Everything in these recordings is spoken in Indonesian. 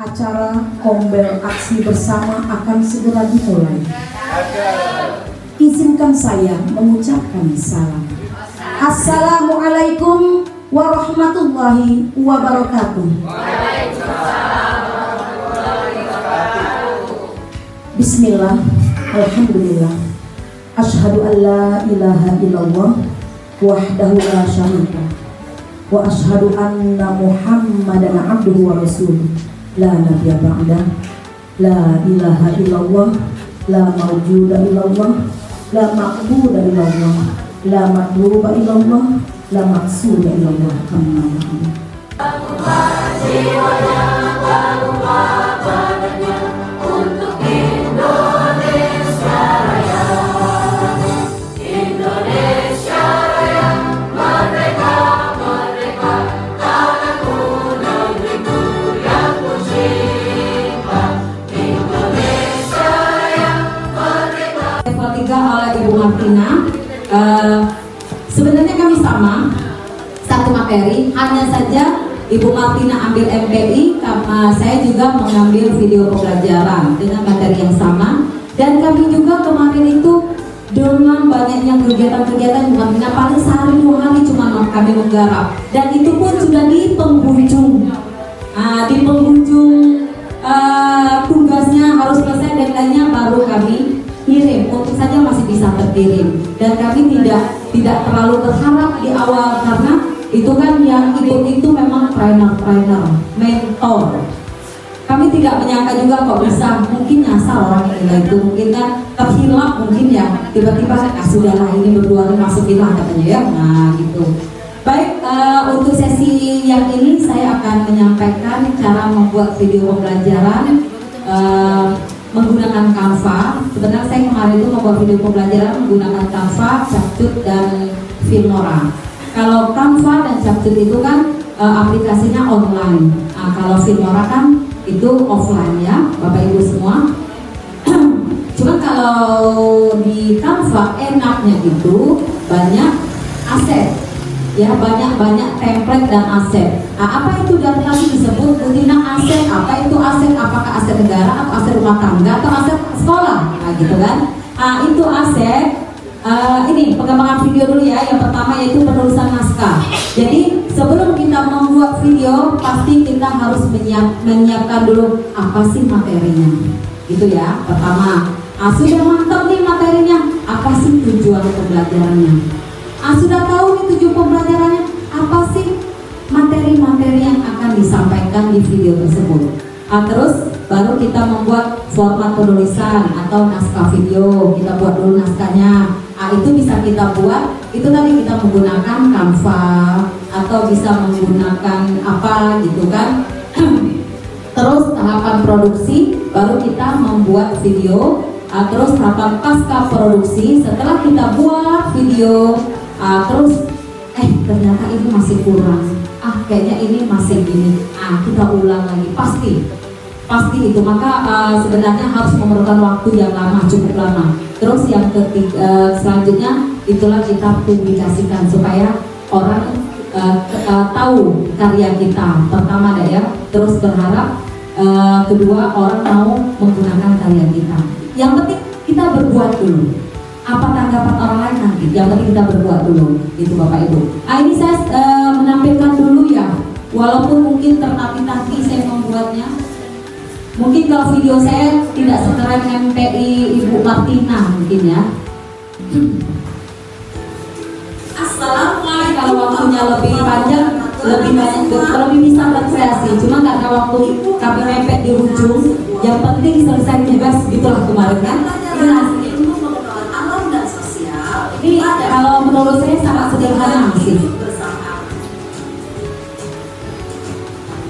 Acara Ombel Aksi Bersama akan segera dimulai. Izinkan saya mengucapkan salam. Assalamualaikum warahmatullahi wabarakatuh. Bismillah, alhamdulillah, asyhadu an la ilaha illallah wahdahu la syarika wa asyhadu anna Muhammadan abduhu wa rasuluh. La nabiyya ba'da, la ilaha illallah, la mawjuda illallah, la ma'buda illallah, la matluba illallah, la maqsuda illallah. Amma untuk Indonesia Raya, Indonesia Raya, merdeka, merdeka, tanahku, negeriku yang kucinta. Indonesia Raya, merdeka. Level 3 oleh Ibu Martina. Sebenarnya kami sama, satu materi, hanya saja Ibu Martina ambil MPI, saya juga mengambil video pembelajaran dengan materi yang sama. Dan kami juga kemarin itu dengan banyaknya kegiatan-kegiatan Ibu Martina, paling sehari 2 hari cuma kami menggarap. Dan itu pun sudah di penghujung, tugasnya harus selesai, deadline-nya baru kami kirim. Untuk saja masih bisa terkirim. Dan kami tidak terlalu berharap di awal, karena itu kan yang ikut itu memang trainer, mentor. Kami tidak menyangka juga kok bisa, mungkin nyasar orang yang itu, mungkin kan terhilap mungkin ya, tiba-tiba sudahlah ini berdua masukinlah katanya ya, nah gitu. Baik, untuk sesi yang ini saya akan menyampaikan cara membuat video pembelajaran menggunakan Canva. Sebenarnya saya kemarin itu membuat video pembelajaran menggunakan Canva, Capcut, dan Filmora. Kalau Canva dan Capcut itu kan aplikasinya online. Kalau Filmora kan itu offline ya, Bapak Ibu semua. Cuma kalau di Canva enaknya itu banyak aset, ya banyak template dan aset. Apa itu dari tadi disebut Butina aset? Apa itu aset? Apakah aset negara atau aset rumah tangga atau aset sekolah? Gitu kan? Itu aset. Ini pengembangan video dulu ya. Yang pertama yaitu penulisan naskah. Jadi sebelum kita membuat video, pasti kita harus menyiapkan dulu apa sih materinya, gitu ya. Pertama, sudah mantap nih materinya, apa sih tujuan pembelajarannya? Sudah tahu nih tujuan pembelajarannya, apa sih materi-materi yang akan disampaikan di video tersebut. Terus baru kita membuat format penulisan atau naskah video. Kita buat dulu naskahnya. Itu bisa kita buat, itu tadi kita menggunakan Canva atau bisa menggunakan apa gitu kan. Terus tahapan produksi, baru kita membuat video. Terus tahapan pasca produksi, setelah kita buat video, terus ternyata ini masih kurang, kayaknya ini masih gini, kita ulang lagi, pasti itu. Maka sebenarnya harus memerlukan waktu yang lama, cukup lama. Terus yang ketiga, selanjutnya itulah kita publikasikan supaya orang tahu karya kita. Pertama ya, terus berharap kedua orang mau menggunakan karya kita. Yang penting kita berbuat dulu. Apa tanggapan orang lain nanti? Yang penting kita berbuat dulu, itu Bapak Ibu. Ini saya menampilkan dulu ya, walaupun mungkin tertati-tati saya membuatnya. Mungkin kalau video saya tidak sekeren MPI Ibu Martina mungkin ya. Assalamualaikum. Kalau waktunya lebih panjang, lebih banyak, lebih bisa berkreasi. Cuma karena waktu kami mepet di ujung, yang penting selesai tugas, gitulah kemarin kan. Ini kalau menurut saya sangat sederhana sih.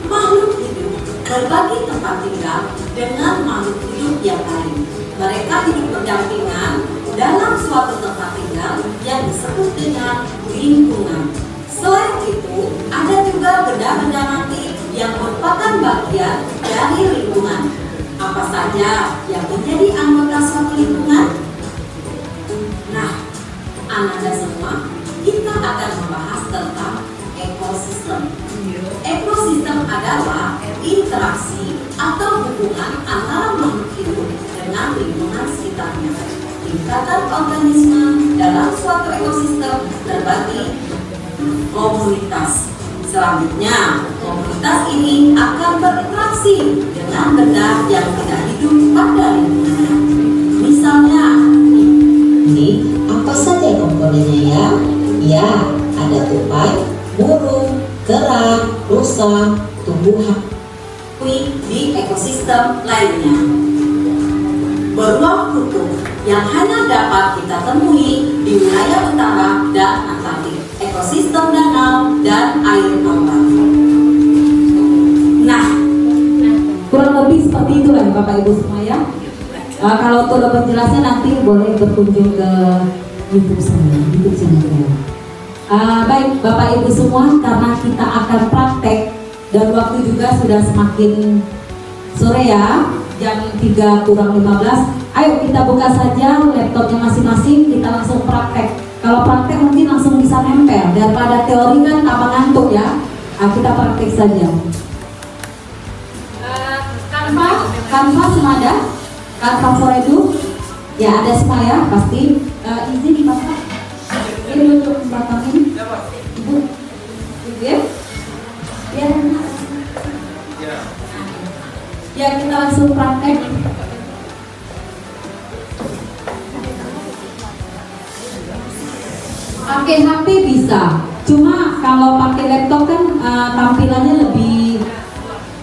Makhluk hidup berbagi tempat tinggal dengan makhluk hidup yang lain. Mereka hidup berdampingan dalam suatu tempat tinggal yang disebut dengan lingkungan. Selain itu, ada juga benda-benda mati yang merupakan bagian dari lingkungan. Apa saja yang menjadi anggota suatu lingkungan? Nah, Anda semua, kita akan membahas tentang ekosistem. Ekosistem adalah interaksi atau hubungan antara makhluk hidup dengan lingkungan sekitarnya. Tingkatan organisme dalam suatu ekosistem terbagi komunitas. Selanjutnya, komunitas ini akan berinteraksi dengan benda yang tidak hidup pada lingkungannya. Misalnya, Ini apa saja komponennya ya? Ya, ada tupai, burung, kerang, rusa, tumbuhan. di ekosistem lainnya. Beruang kutub yang hanya dapat kita temui di wilayah utara dan Atlantik, ekosistem danau dan air tawar. Nah, kurang lebih seperti itu lah Bapak Ibu semua ya. Kalau untuk lebih jelasnya nanti boleh berkunjung ke YouTube saya, YouTube channel. Baik Bapak Ibu semua, karena kita akan praktek dan waktu juga sudah semakin sore ya, jam 3:15. Ayo kita buka saja laptopnya masing-masing, kita langsung praktek. Kalau praktek mungkin langsung bisa nempel, daripada teori kan tambah ngantuk ya. Kita praktek saja. Canva semua ada? Canva for Edu? Ya ada semua ya, pasti. Izin Bapak, ini untuk Bapak ini. Ibu, ya? Ya kita langsung praktek. Pakai HP bisa, cuma kalau pakai laptop kan tampilannya lebih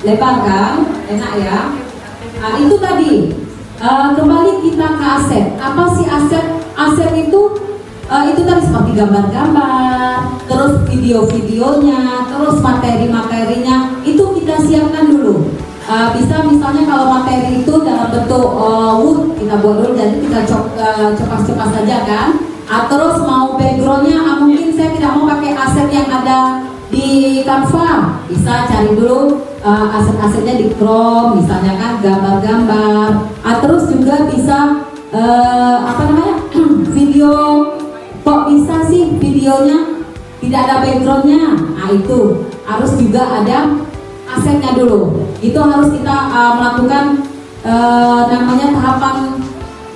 lebar kan, enak ya. Itu tadi kembali kita ke aset. Apa sih aset? Aset itu tadi seperti gambar-gambar, terus video-videonya, terus materi-materinya itu kita siapkan dulu. Bisa misalnya kalau materi itu dalam bentuk wood kita buat dulu, jadi kita copas-copas saja kan. Terus mau backgroundnya, mungkin saya tidak mau pakai aset yang ada di Canva, bisa cari dulu aset-asetnya di Chrome, misalnya kan gambar-gambar. Terus juga bisa video. Kok bisa sih videonya tidak ada backgroundnya? Itu harus juga ada asetnya dulu. Itu harus kita melakukan namanya tahapan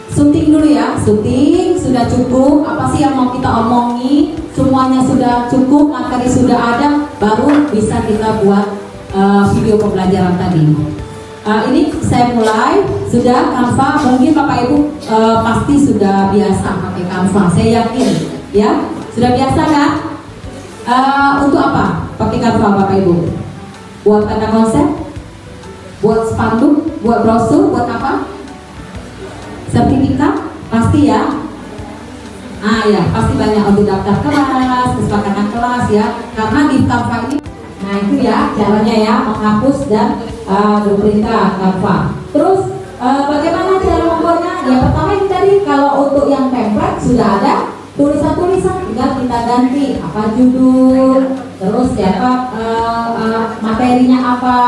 syuting dulu ya. Syuting sudah cukup, apa sih yang mau kita omongi, semuanya sudah cukup, materi sudah ada, baru bisa kita buat video pembelajaran tadi. Ini saya mulai, sudah Canva, mungkin Bapak Ibu pasti sudah biasa pakai Canva, saya yakin ya, sudah biasa kan? Untuk apa pakai Canva Bapak Ibu? Buat tanda konsep? Buat spanduk? Buat brosur? Buat apa? Sertifikat? Pasti ya? Ya, pasti banyak untuk daftar kelas, kesepakatan kelas ya, karena di Canva ini. Nah itu ya caranya ya, menghapus dan berperintah Canva. Terus bagaimana cara membuatnya? Ya pertama ini tadi, kalau untuk yang template sudah ada tulisan-tulisan, tinggal kita ganti apa judul, terus siapa materinya apa.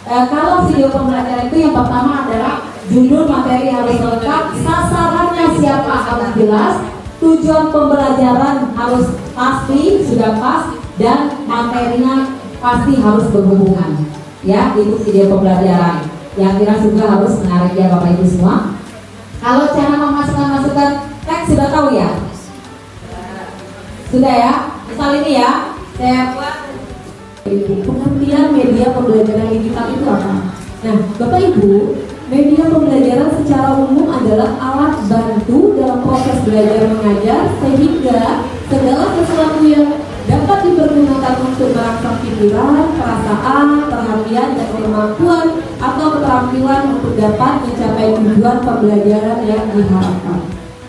Kalau video pembelajaran itu yang pertama adalah judul materi harus lengkap, sasarannya siapa harus jelas, tujuan pembelajaran harus pasti sudah pas, dan materinya pasti harus berhubungan ya. Itu video pembelajaran yang kira juga harus menarik ya Bapak Ibu semua. Kalau cara memasukkan teks sudah tahu ya, sudah ya. Misal ini ya, saya buat pengertian media pembelajaran digital itu apa. Nah Bapak Ibu, media pembelajaran secara umum adalah alat bantu dalam proses belajar mengajar, sehingga segala sesuatu yang dapat dipergunakan untuk merangsang pikiran, perasaan, perhatian, dan kemampuan atau keterampilan untuk dapat mencapai tujuan pembelajaran yang diharapkan.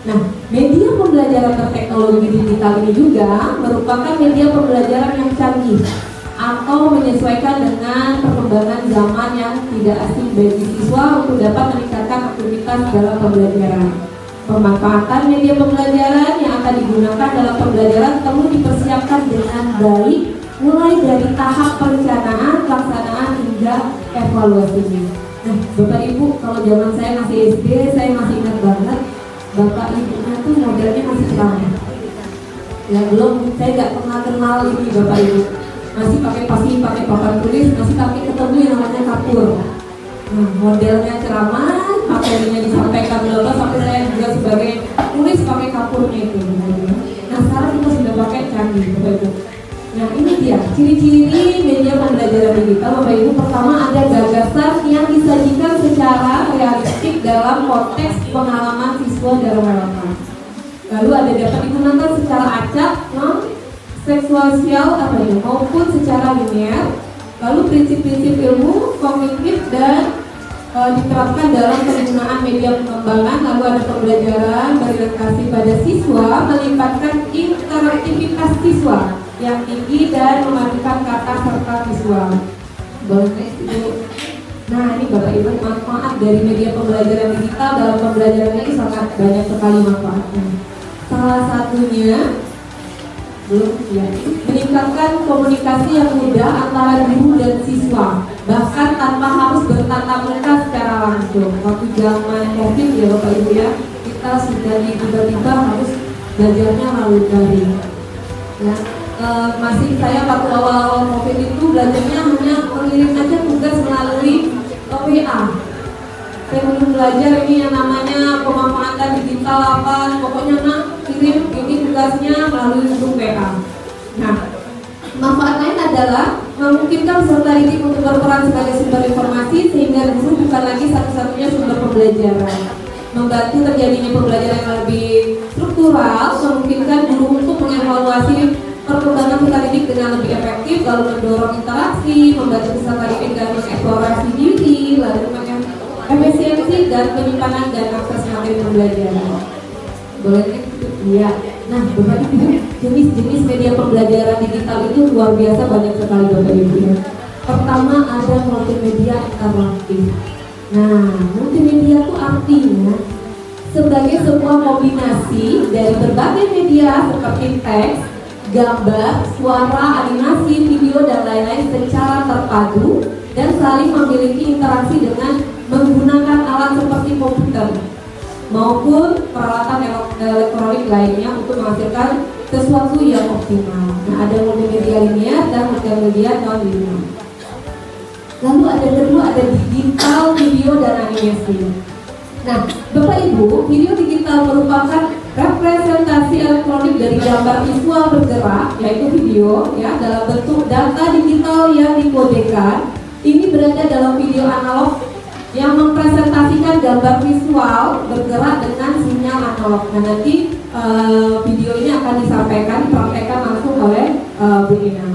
Nah, media pembelajaran berteknologi digital ini juga merupakan media pembelajaran yang canggih atau menyesuaikan dengan perkembangan zaman yang tidak asing bagi siswa untuk dapat meningkatkan aktivitas dalam pembelajaran. Pemanfaatan media pembelajaran yang akan digunakan dalam pembelajaran perlu dipersiapkan dengan baik, mulai dari tahap perencanaan, pelaksanaan, hingga evaluasinya. Nah, Bapak Ibu, kalau zaman saya masih SD, saya masih ingat banget, Bapak Ibunya tuh modelnya masih ceramah. Ya belum, saya nggak pernah kenal ini Bapak Ibu. Masih pakai papan tulis, masih pakai ketemu yang namanya kapur. Nah, modelnya ceramah, materinya disampaikan bla sampai saya juga sebagai tulis pakai kapurnya itu. Nah, sekarang kita sudah pakai canggih, Bapak Ibu. Nah, ini dia ciri-ciri media pembelajaran digital, Bapak Ibu. Pertama, ada gagasan yang disajikan secara realistik dalam konteks pengalaman siswa dalam relevan. Lalu ada dapat digunakan secara acak, seksual maupun secara linear. Lalu prinsip-prinsip ilmu, kognitif dan diterapkan dalam penggunaan media pengembangan. Lalu ada pembelajaran berorientasi pada siswa, melibatkan interaktivitas siswa yang tinggi dan memadukan kata serta visual. Boleh Ibu? Nah, ini Bapak Ibu, manfaat dari media pembelajaran digital dalam pembelajaran ini sangat banyak sekali manfaatnya. Salah satunya meningkatkan komunikasi yang mudah antara guru dan siswa, bahkan tanpa harus bertatap muka secara langsung. Waktu zaman COVID ya Bapak Ibu ya, kita sudah tiba-tiba harus belajarnya melalui daring. Ya, masih saya waktu awal-awal COVID itu belajarnya hanya mengirim aja tugas melalui WA. Saya belum belajar ini yang namanya pemanfaatan digital apa, pokoknya kirim ini tugasnya melalui grup WA. Nah, manfaat lain adalah memungkinkan peserta didik untuk berperan sebagai sumber informasi sehingga guru bukan lagi satu-satunya sumber pembelajaran. Membantu terjadinya pembelajaran yang lebih struktural, memungkinkan guru untuk mengevaluasi perkembangan peserta didik dengan lebih efektif, lalu mendorong interaksi, membantu peserta didik dan mengeksplorasi diri, lalu efisiensi dan penyimpanan dan akses materi pembelajaran. Boleh ya. Nah, Bapak Ibu, jenis-jenis media pembelajaran digital itu luar biasa banyak sekali Bapak Ibu ya. Pertama ada multimedia interaktif. Nah, multimedia itu artinya sebagai sebuah kombinasi dari berbagai media seperti teks, gambar, suara, animasi, video dan lain-lain secara terpadu dan saling memiliki interaksi dengan menggunakan alat seperti komputer maupun peralatan elektronik lainnya untuk menghasilkan sesuatu yang optimal. Nah, ada multimedia linear dan multimedia non-linear. Lalu ada kedua, ada digital video dan animasi. Nah, Bapak Ibu, video digital merupakan representasi elektronik dari gambar visual bergerak, yaitu video, ya, dalam bentuk data digital yang dikodekan. Ini berada dalam video analog yang mempresentasikan gambar visual bergerak dengan sinyal analog. Nah, nanti video ini akan disampaikan, dipraktekkan langsung oleh Bu Ina.